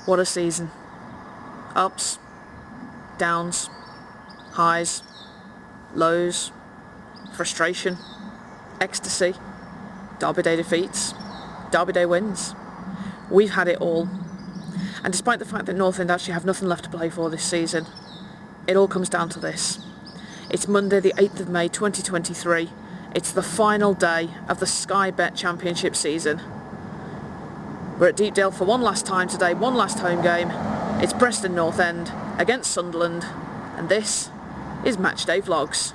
What a season. Ups, downs, highs, lows, frustration, ecstasy, Derby Day defeats, Derby Day wins. We've had it all. And despite the fact that North End actually have nothing left to play for this season, it all comes down to this. It's Monday the 8th of May 2023. It's the final day of the Sky Bet Championship season. We're at Deepdale for one last time today, one last home game. It's Preston North End against Sunderland, and this is Matchday Vlogs.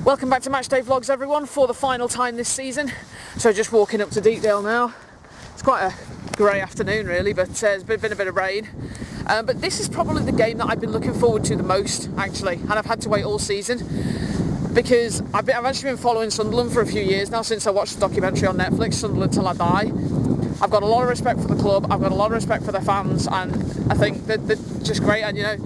Welcome back to Matchday Vlogs, everyone, for the final time this season. So just walking up to Deepdale now. It's quite a grey afternoon really, but there's been a bit of rain. But this is probably the game that I've been looking forward to the most, actually, and I've had to wait all season because I've actually been following Sunderland for a few years now since I watched the documentary on Netflix, Sunderland Till I Die. I've got a lot of respect for the club, I've got a lot of respect for their fans, and I think that they're just great. And you know,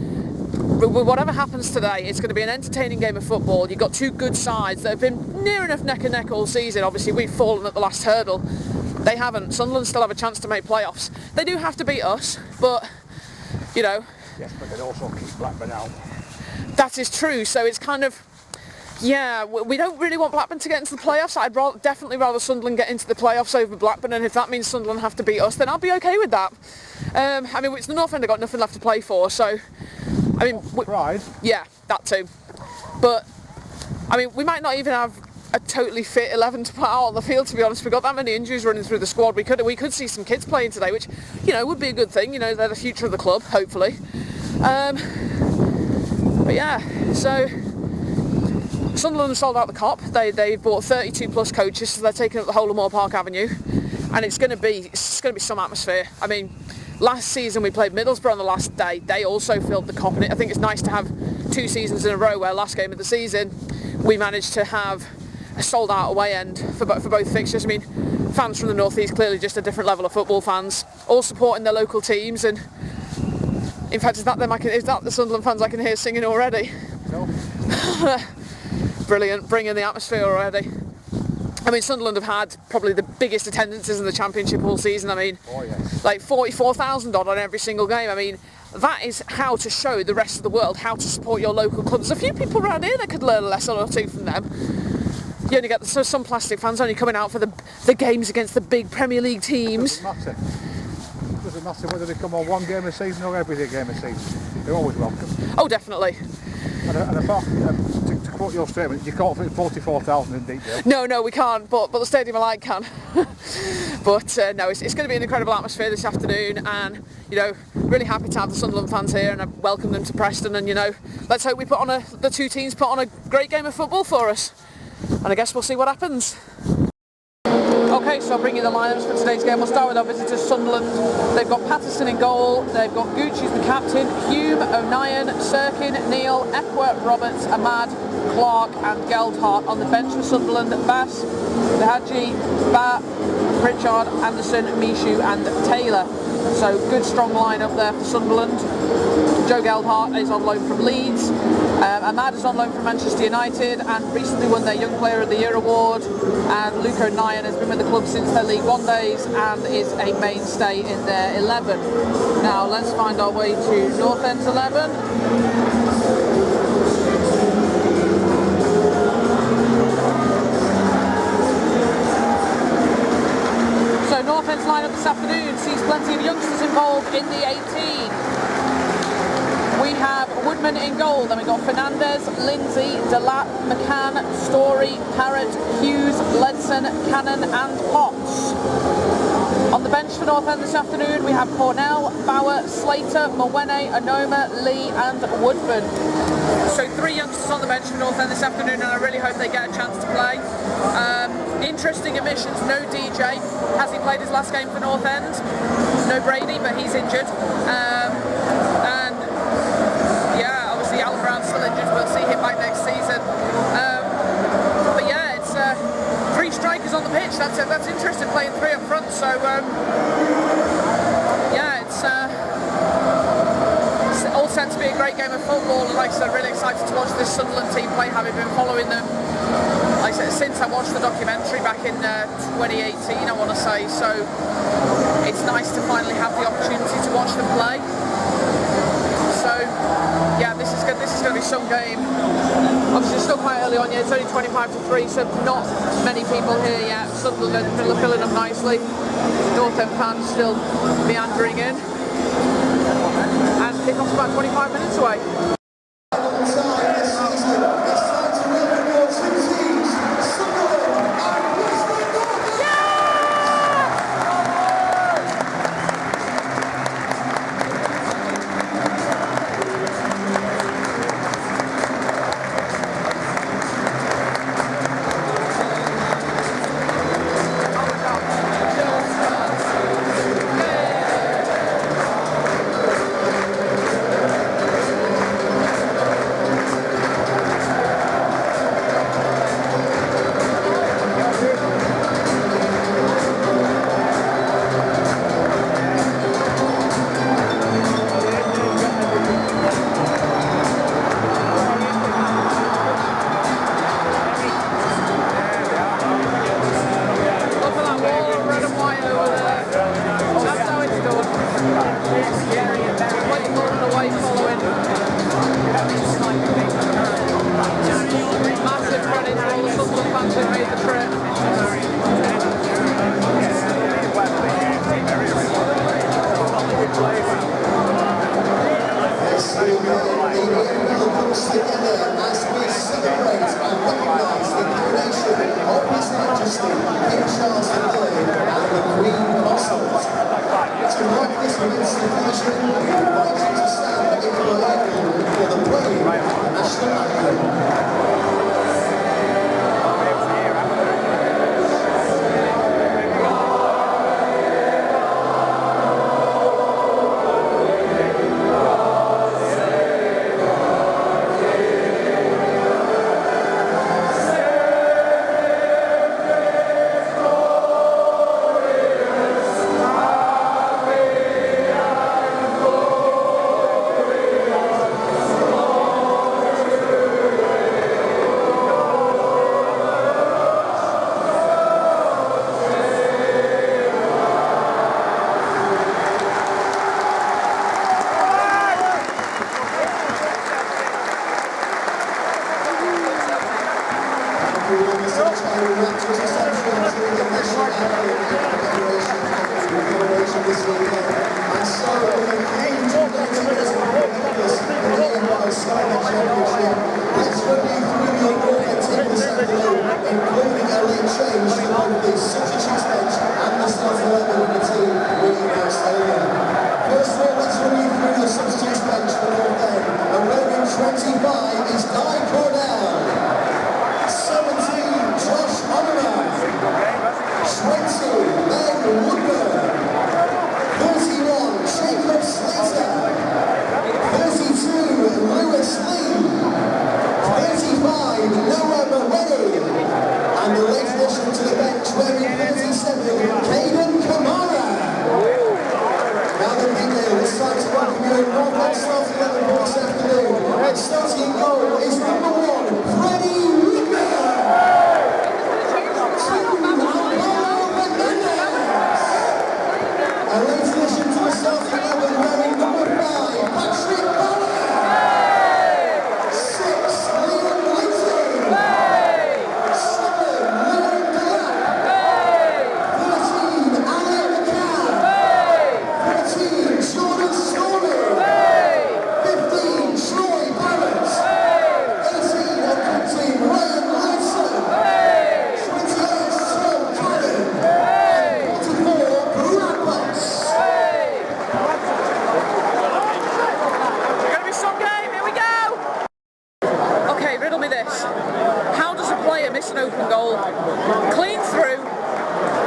whatever happens today, it's going to be an entertaining game of football. You've got two good sides that have been near enough neck and neck all season. Obviously we've fallen at the last hurdle. They haven't. Sunderland still have a chance to make playoffs. They do have to beat us, but you know. Yes, but they'd also keep Blackburn out. That is true, so it's kind of, yeah, we don't really want Blackburn to get into the playoffs. I'd definitely rather Sunderland get into the playoffs over Blackburn, and if that means Sunderland have to beat us, then I'll be okay with that. I mean, it's the North End have got nothing left to play for, so I mean, Pride. Yeah, that too. But I mean, we might not even have a totally fit 11 to put out on the field, to be honest. We've got that many injuries running through the squad. We could see some kids playing today, which, you know, would be a good thing. You know, they're the future of the club, hopefully. But yeah, so Sunderland sold out the Cop. They bought 32 plus coaches, so they're taking up the whole of Moore Park Avenue, and it's going to be some atmosphere. I mean, last season we played Middlesbrough on the last day. They also filled the Cop, and I think it's nice to have 2 seasons in a row where last game of the season we managed to have a sold out away end for both fixtures. I mean, fans from the North East, clearly just a different level of football fans, all supporting their local teams. And in fact, is that the Sunderland fans I can hear singing already? No. Brilliant, bringing the atmosphere already. I mean, Sunderland have had probably the biggest attendances in the Championship all season. I mean, like 44,000 odd on every single game. I mean, that is how to show the rest of the world how to support your local clubs. There's a few people around here that could learn a lesson or two from them. You only get some plastic fans only coming out for the games against the big Premier League teams. It doesn't matter whether they come on one game a season or every game a season. They're always welcome. Oh, definitely. And apart to quote your statement, you can't fit 44,000 in Deepdale. No, we can't, but the Stadium of Light can. But no, it's going to be an incredible atmosphere this afternoon, and you know, really happy to have the Sunderland fans here, and I welcome them to Preston. And you know, let's hope the two teams put on a great game of football for us, and I guess we'll see what happens. Okay, so I'll bring you the lineups for today's game. We'll start with our visitors, Sunderland. They've got Patterson in goal, they've got Gooch, who's the captain, Hume, O'Nien, Sirkin, Neal, Epworth, Roberts, Ahmad, Clark and Geldhart. On the bench for Sunderland, Bass, Behaji, Ba, Pritchard, Anderson, Mishu and Taylor. So good strong lineup there for Sunderland. Joe Geldhart is on loan from Leeds. Ahmad is on loan from Manchester United and recently won their Young Player of the Year award. And Luke O'Nien has been with the club since their League One days and is a mainstay in their 11. Now let's find our way to North End's 11. goal. Then we got Fernandez, Lindsay, Delap, McCann, Story, Parrott, Hughes, Ledson, Cannon and Potts. On the bench for North End this afternoon we have Cornell, Bauer, Slater, Mwene, Onoma, Lee and Woodford. So 3 youngsters on the bench for North End this afternoon, and I really hope they get a chance to play. Interesting omissions, no DJ. Has he played his last game for North End? No Brady, but he's injured. And yeah, obviously Alan Brown's still injured, we'll see him back next season. But yeah, it's 3 strikers on the pitch. That's interesting, playing 3 up front. So yeah, it's all set to be a great game of football, and like I said, really excited to watch this Sunderland team play, having been following them, like I said, since I watched the documentary back in 2018, I want to say. So it's nice to finally have the opportunity to watch them play. So yeah, this is going to be some game. Obviously it's still quite early on yet, it's only 25 to 3, so not many people here yet. Sunderland filling up nicely. North End fans still meandering in. And kickoff's about 25 minutes away. missed an open goal, clean through,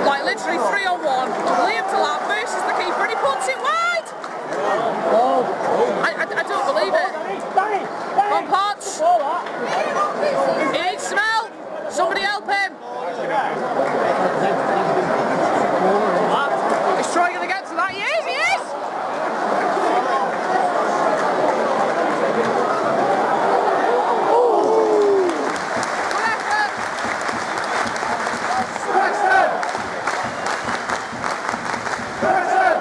like literally 3-on-1, Liam Delap versus the keeper and he puts it wide! I don't believe it. Come on, Potts. He needs some help. Somebody help him. Is Troy going to get to that? He is, he is! Good effort.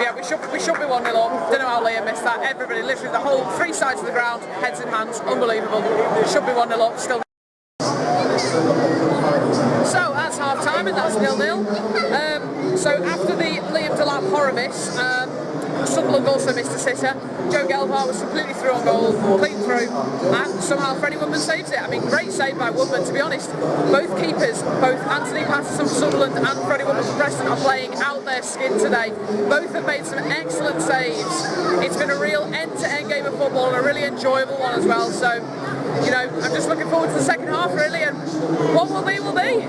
Yeah, we should be 1-0 up. Don't know how Liam missed that. Everybody, literally the whole 3 sides of the ground, heads in hands, unbelievable. Should be 1-0 up, still. So that's half time and that's 0-0. So after the Liam Delap horror miss, Sunderland also missed a sitter. Joe Gelbart was completely through on goal, clean through, and somehow Freddie Woodman saves it. I mean, great save by Woodman, to be honest. Both keepers, both Anthony Patterson for Sunderland and Freddie Woodman for Preston, are playing out their skin today. Both have made some excellent saves. It's been a real end-to-end game of football and a really enjoyable one as well. So, you know, I'm just looking forward to the second half really, and what will be, will be.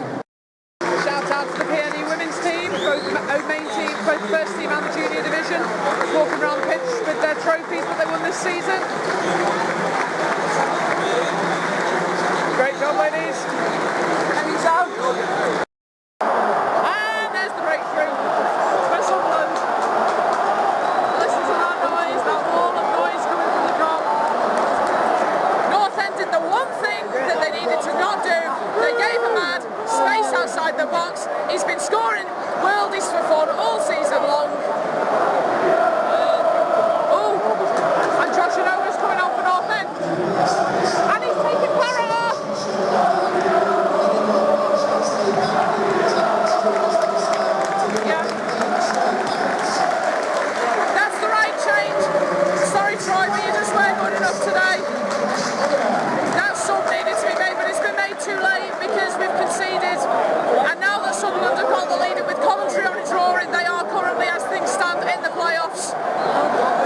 Shout out to the PNE women's team, both main team, both first team and the junior division, walking around the pitch with their trophies that they won this season. Great job, ladies. Anytime. And there's the breakthrough for Sunderland. Listen to that noise, that wall of noise coming from the top. North End did the one thing that they needed to not do. They gave a man space outside the box. He's been scoring worldies for fun all season long. Oh, and Josh Anova's coming on for North End. And he's taking Parrott off. Yeah. That's the right change. Sorry, Troy, but you just weren't good enough today. That sub needed to be made, but it's been made too late because we've conceded. And now that Sunderland have got the lead with commentary on drawing, they are currently, as things stand, in the playoffs.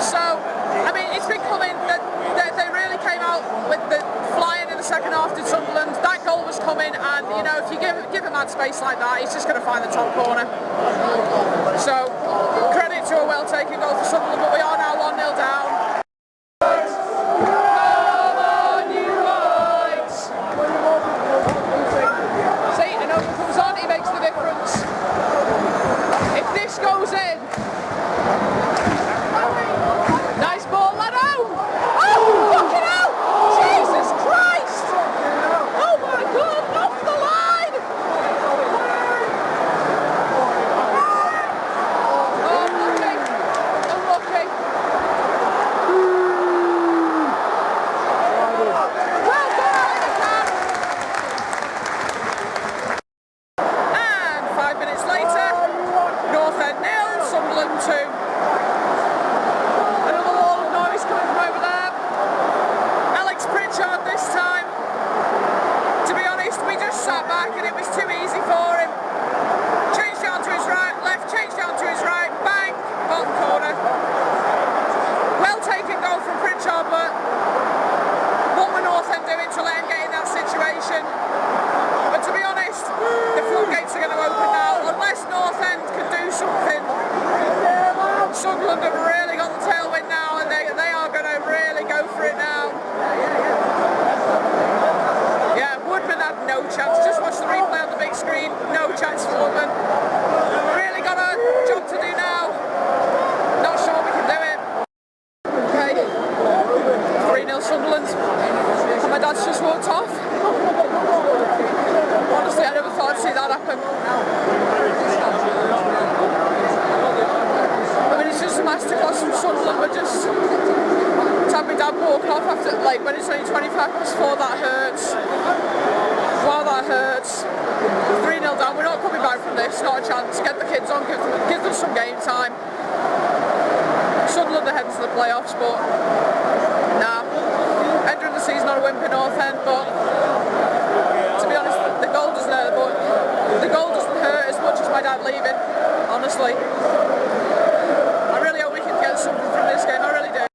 So, I mean, it's been coming. They really came out with the flying in the second half to Sunderland. That goal was coming, and you know, if you give a man space like that, he's just going to find the top corner. So, credit to a well-taken goal for Sunderland, but we are now 1-0 down. Goes in. Nice ball, Lado. Oh, fucking hell! Jesus Christ! Oh my God, off the line! Oh, unlucky. Unlucky. Well done, and 5 minutes later, North End 0, Sunderland 2. Another wall of noise coming from over there. Alex Pritchard this time. To be honest, we just sat back and it was too easy for him. Changed down to his right, left, changed down to his right, bang, bottom corner. Well taken goal from Pritchard, but what were North End doing to let him get in that situation? But to be honest, the floodgates are going to open now. Unless North End can do something, Sunderland have really got the tailwind now, and they are going to really go for it now. Yeah, Woodman had no chance. Just watch the replay on the big screen. No chance for Woodman. Really got a job to do now. Not sure we can do it. Okay, 3-0 Sunderland. And my dad's just walked off. Honestly, I never thought I'd see that happen. I mean, it's just a masterclass from Sunderland, but just to have my dad walk off after, like, when it's only 25+4, that hurts. Wow, that hurts. 3-0 down, we're not coming back from this, not a chance. Get the kids on, give them some game time. Sunderland are heading to the playoffs, but nah. End of the season on a whimper North End, but to be honest, the goal doesn't hurt, but the goal doesn't hurt as much as my dad leaving, honestly. I really hope we can get something from this game, I really do.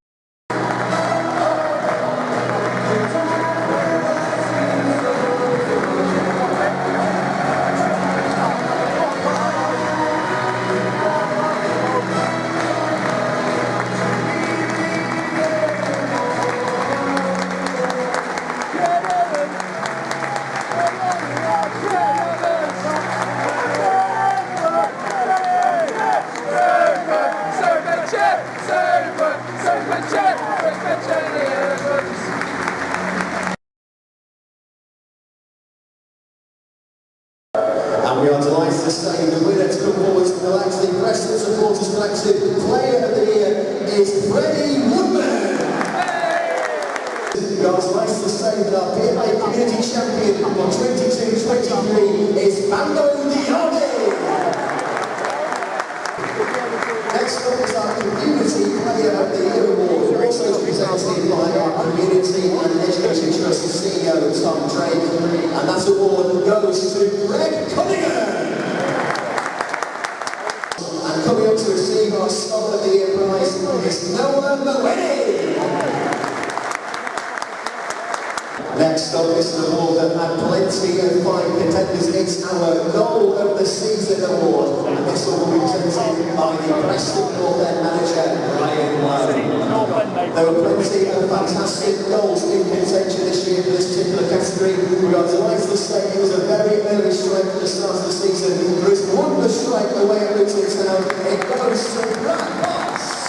And we are delighted to say the winner to come forward to elect the Preston Supporters Collective Player of the Year is Freddie Woodman. We are delighted to say that our PMA Community Champion on 22-23 is Bando Dione. Next up is our Community Player of the Year Award, also presented by our Community and Education Trust CEO Tom Drake, and that award goes to Greg Cunningham. And coming up to receive our Scholar of the Year prize is Noah Mawene. Next up is an award that had plenty of fine contenders. It's our Goal of the Season award, and this will be presented by the Preston North End manager, Ryan Lowe. There were plenty of fantastic goals in contention this year for this particular category. We are delighted to say it was a very early strike at the start of the season. There is one strike away at Luton Town. It goes to Brad Boss.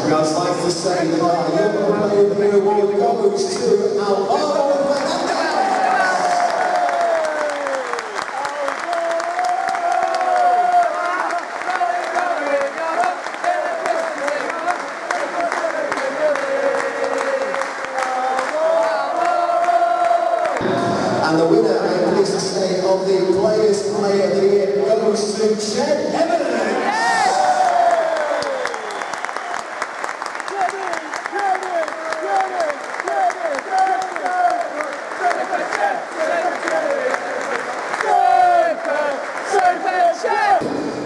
We are delighted to say that our Young Player of the Year award goes to Alvaro Fernandez. And the winner, I am pleased to say, of the Players' Player of the Year goes to Ched Evans.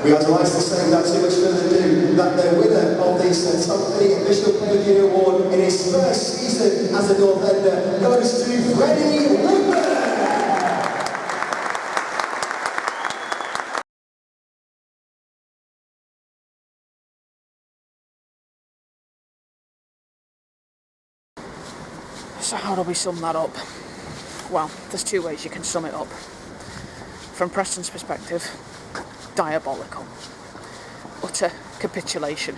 We are delighted to say without too much further ado that the winner of the Top 30 Official Player of the Year Award in his first season as a North Ender goes to Freddie Woodman. So how do we sum that up? Well, there's two ways you can sum it up. From Preston's perspective, diabolical. Utter capitulation.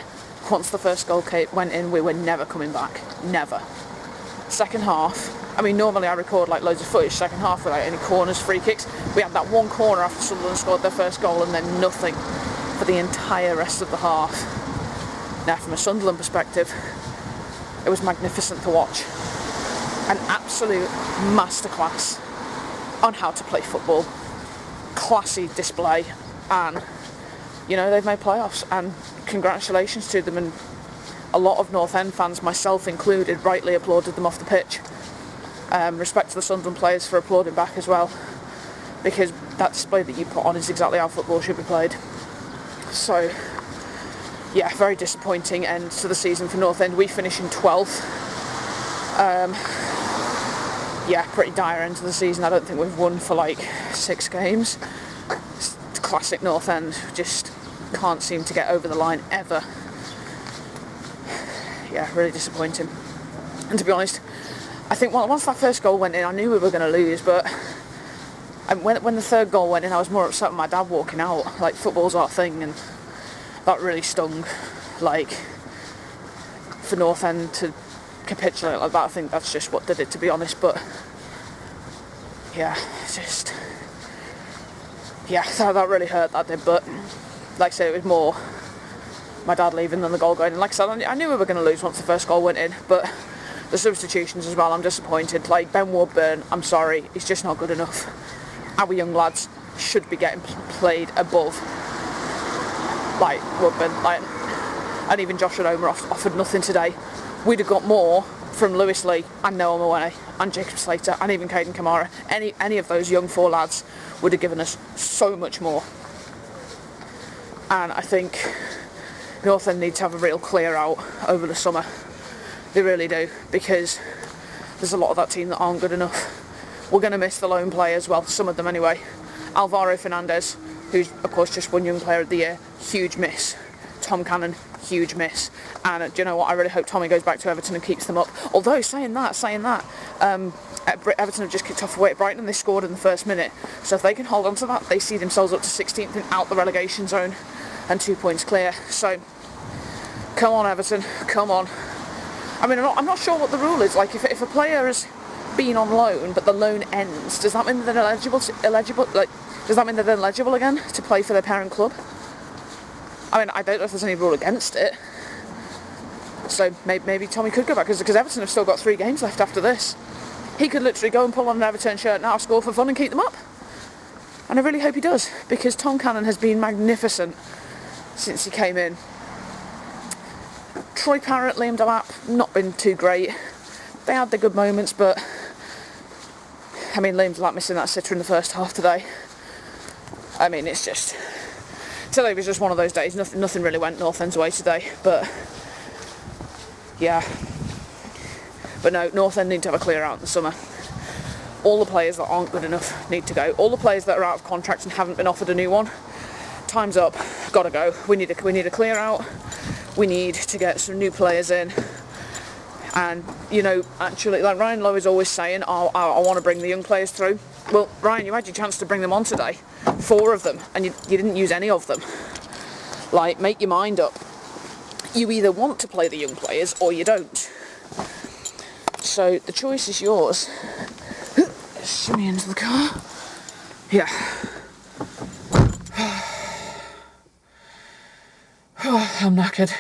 Once the first goal went in, we were never coming back. Never. Second half, I mean, normally I record like loads of footage second half without any corners, free kicks. We had that one corner after Sunderland scored their first goal and then nothing for the entire rest of the half. Now, from a Sunderland perspective, it was magnificent to watch. An absolute masterclass on how to play football. Classy display, and you know, they've made playoffs, and congratulations to them. And a lot of North End fans, myself included, rightly applauded them off the pitch. Respect to the Sunderland players for applauding back as well, because that display that you put on is exactly how football should be played. So yeah, very disappointing end to the season for North End. We finish in 12th. Yeah, pretty dire end to the season. I don't think we've won for like 6 games. It's classic North End, just can't seem to get over the line ever. Yeah, really disappointing. And to be honest, I think once that first goal went in, I knew we were going to lose, but when the third goal went in, I was more upset with my dad walking out. Like, football's our thing, and that really stung. Like, for North End to capitulate like that, I think that's just what did it, to be honest. But yeah, just that really hurt, that did. But like I say, it was more my dad leaving than the goal going in. Like I said, I knew we were going to lose once the first goal went in, but the substitutions as well, I'm disappointed. Like, Ben Woodburn, I'm sorry, he's just not good enough. Our young lads should be getting played above like Woodburn, and even Josh Adoma offered nothing today. We'd have got more from Lewis Lee and Noah Mawene and Jacob Slater and even Caden Kamara. Any of those young 4 lads would have given us so much more. And I think North End need to have a real clear out over the summer. They really do, because there's a lot of that team that aren't good enough. We're going to miss the lone players, well, some of them anyway. Alvaro Fernandez, who's of course just won Young Player of the Year, huge miss. Tom Cannon, huge miss. And do you know what? I really hope Tommy goes back to Everton and keeps them up. Although, saying that, Everton have just kicked off away at Brighton and they scored in the first minute. So if they can hold on to that, they see themselves up to 16th and out the relegation zone and 2 points clear. So, come on Everton, come on. I mean, I'm not sure what the rule is. Like, if a player has been on loan, but the loan ends, does that mean that they're eligible? Does that mean that they're eligible again to play for their parent club? I mean, I don't know if there's any rule against it. So maybe Tommy could go back, because Everton have still got 3 games left after this. He could literally go and pull on an Everton shirt now, score for fun and keep them up. And I really hope he does, because Tom Cannon has been magnificent since he came in. Troy Parrott, Liam Delap, not been too great. They had their good moments, but I mean, Liam Delap missing that sitter in the first half today. I mean, it's just, today was just one of those days. Nothing really went North End's way today, but yeah. But no, North End need to have a clear out in the summer. All the players that aren't good enough need to go. All the players that are out of contract and haven't been offered a new one, time's up, gotta go. We need a clear out. We need to get some new players in. And, you know, actually, like Ryan Lowe is always saying, I want to bring the young players through. Well, Ryan, you had your chance to bring them on today. 4 of them, and you didn't use any of them. Like, make your mind up. You either want to play the young players or you don't. So the choice is yours. Shimmy into the car. Yeah. I'm knackered.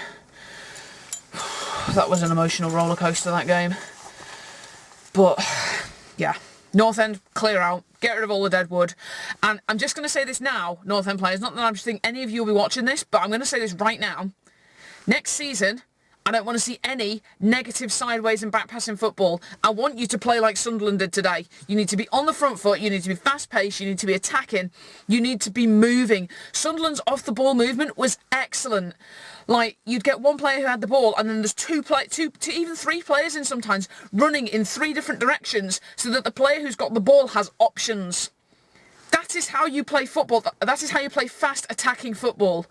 That was an emotional roller coaster, that game. But yeah, North End, clear out, get rid of all the dead wood. And I'm just going to say this now, North End players, not that I'm just thinking any of you will be watching this, but I'm going to say this right now. Next season, I don't want to see any negative sideways and back-passing football. I want you to play like Sunderland did today. You need to be on the front foot, you need to be fast-paced, you need to be attacking, you need to be moving. Sunderland's off-the-ball movement was excellent. Like, you'd get one player who had the ball, and then there's two, even 3 players in sometimes, running in 3 different directions, so that the player who's got the ball has options. That is how you play football. That is how you play fast, attacking football.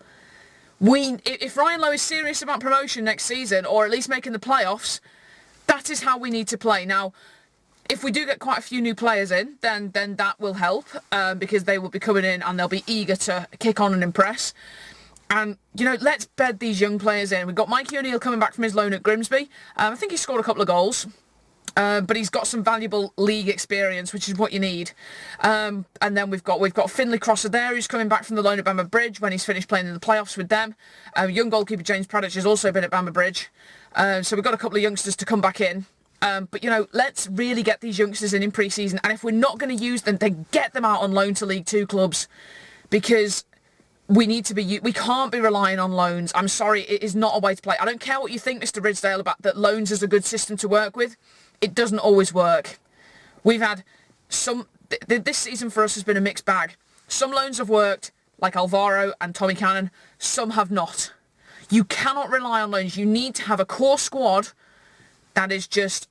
If Ryan Lowe is serious about promotion next season, or at least making the playoffs, that is how we need to play. Now, if we do get quite a few new players in, then that will help, because they will be coming in and they'll be eager to kick on and impress. And, you know, let's bed these young players in. We've got Mikey O'Neill coming back from his loan at Grimsby. I think he scored a couple of goals. But he's got some valuable league experience, which is what you need. And then we've got Finlay Crosser there, who's coming back from the loan at Bamber Bridge when he's finished playing in the playoffs with them. Young goalkeeper James Pradich has also been at Bamber Bridge. So we've got a couple of youngsters to come back in. But, you know, let's really get these youngsters in pre-season. And if we're not going to use them, then get them out on loan to League 2 clubs. Because we can't be relying on loans. I'm sorry, it is not a way to play. I don't care what you think, Mr. Ridsdale, about that loans is a good system to work with. It doesn't always work. We've had this season for us has been a mixed bag. Some loans have worked, like Alvaro and Tommy Cannon. Some have not. You cannot rely on loans. You need to have a core squad that is just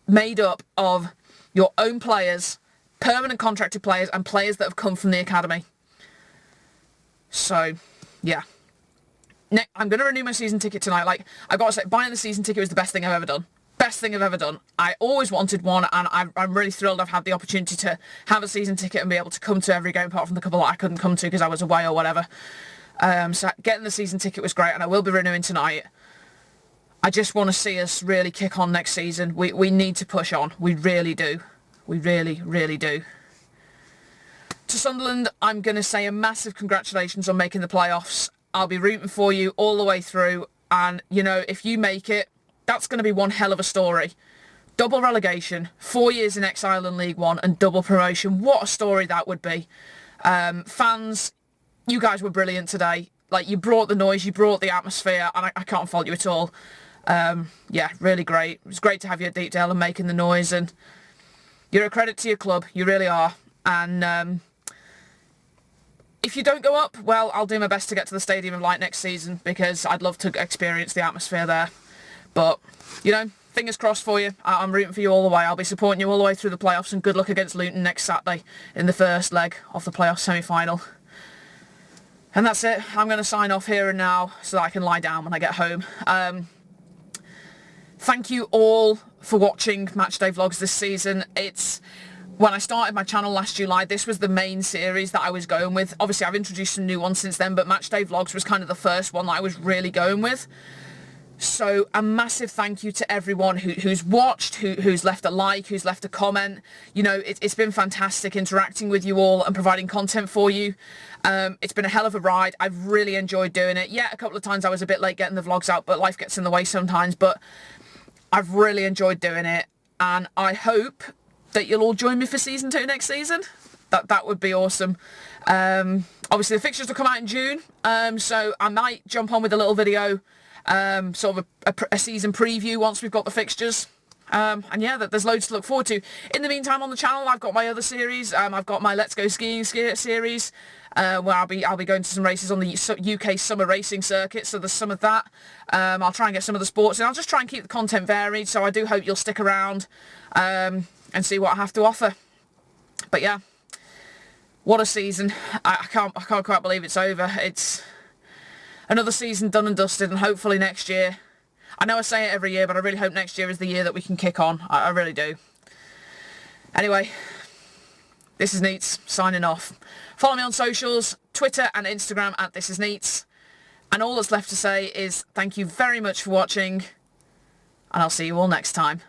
made up of your own players, permanent contracted players, and players that have come from the academy. So, yeah. I'm going to renew my season ticket tonight. Like, I've got to say, buying the season ticket was the best thing I've ever done. Best thing I've ever done. I always wanted one, and I'm really thrilled I've had the opportunity to have a season ticket and be able to come to every game, apart from the couple that I couldn't come to because I was away or whatever. So getting the season ticket was great, and I will be renewing tonight. I just want to see us really kick on next season. We need to push on. We really do. We really, really do. To Sunderland, I'm going to say a massive congratulations on making the playoffs. I'll be rooting for you all the way through, and, you know, if you make it, that's going to be one hell of a story. Double relegation, 4 years in exile in League One, and double promotion. What a story that would be. Fans, you guys were brilliant today. Like, you brought the noise, you brought the atmosphere, and I can't fault you at all. Yeah, really great. It was great to have you at Deepdale and making the noise, and you're a credit to your club. You really are. And if you don't go up, well, I'll do my best to get to the Stadium of Light next season, because I'd love to experience the atmosphere there. But, you know, fingers crossed for you. I'm rooting for you all the way. I'll be supporting you all the way through the playoffs, and good luck against Luton next Saturday in the first leg of the playoff semi-final. And that's it. I'm going to sign off here and now so that I can lie down when I get home. Thank you all for watching Matchday vlogs this season. When I started my channel last July, this was the main series that I was going with. Obviously, I've introduced some new ones since then, but Matchday vlogs was kind of the first one that I was really going with. So a massive thank you to everyone who's watched, who's left a like, who's left a comment. You know, it's been fantastic interacting with you all and providing content for you. It's been a hell of a ride. I've really enjoyed doing it. Yeah, a couple of times I was a bit late getting the vlogs out, but life gets in the way sometimes. But I've really enjoyed doing it, and I hope that you'll all join me for season 2 next season. That would be awesome. Obviously the fixtures will come out in June, so I might jump on with a little video, sort of a season preview once we've got the fixtures. And yeah, there's loads to look forward to. In the meantime, on the channel, I've got my other series. I've got my Let's Go Skiing series, where I'll be going to some races on the UK summer racing circuit. So there's some of that. I'll try and get some of the sports, and I'll just try and keep the content varied. So I do hope you'll stick around and see what I have to offer. But yeah, what a season! I can't quite believe it's over. It's another season done and dusted, and hopefully next year. I know I say it every year, but I really hope next year is the year that we can kick on. I really do. Anyway, this is Neats, signing off. Follow me on socials, Twitter and Instagram at This Is Neats. And all that's left to say is thank you very much for watching, and I'll see you all next time.